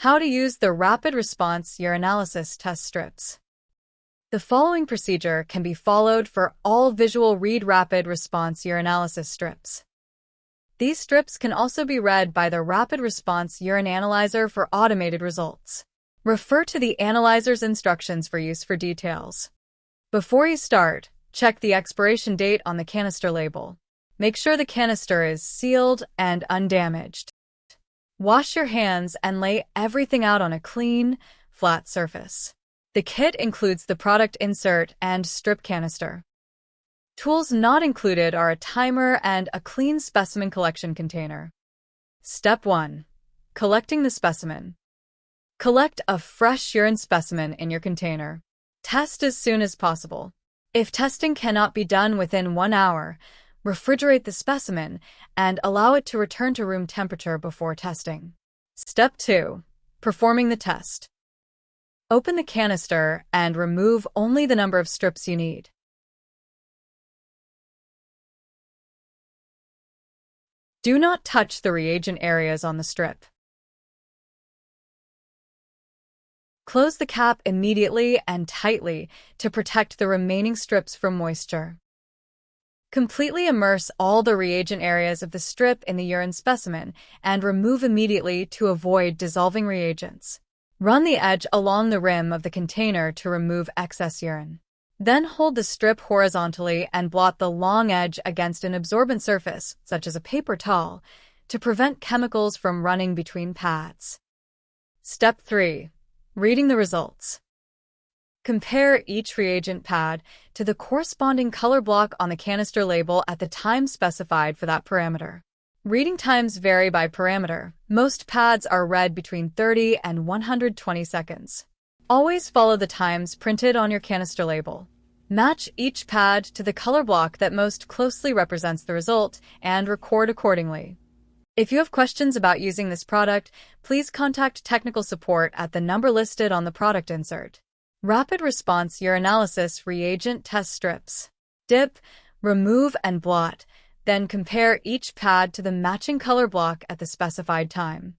How to use the rapid response urinalysis test strips. The following procedure can be followed for all visual read rapid response urinalysis strips. These strips can also be read by the rapid response urine analyzer for automated results. Refer to the analyzer's instructions for use for details. Before you start, check the expiration date on the canister label. Make sure the canister is sealed and undamaged. Wash your hands and lay everything out on a clean, flat surface. The kit includes the product insert and strip canister. Tools not included are a timer and a clean specimen collection container. Step 1. Collecting the specimen. Collect a fresh urine specimen in your container. Test as soon as possible. If testing cannot be done within 1 hour, refrigerate the specimen and allow it to return to room temperature before testing. Step 2. Performing the test. Open the canister and remove only the number of strips you need. Do not touch the reagent areas on the strip. Close the cap immediately and tightly to protect the remaining strips from moisture. Completely immerse all the reagent areas of the strip in the urine specimen and remove immediately to avoid dissolving reagents. Run the edge along the rim of the container to remove excess urine. Then hold the strip horizontally and blot the long edge against an absorbent surface, such as a paper towel, to prevent chemicals from running between pads. Step 3. Reading the results. Compare each reagent pad to the corresponding color block on the canister label at the time specified for that parameter. Reading times vary by parameter. Most pads are read between 30 and 120 seconds. Always follow the times printed on your canister label. Match each pad to the color block that most closely represents the result and record accordingly. If you have questions about using this product, please contact technical support at the number listed on the product insert. Rapid response urinalysis reagent test strips. Dip, remove, and blot, then compare each pad to the matching color block at the specified time.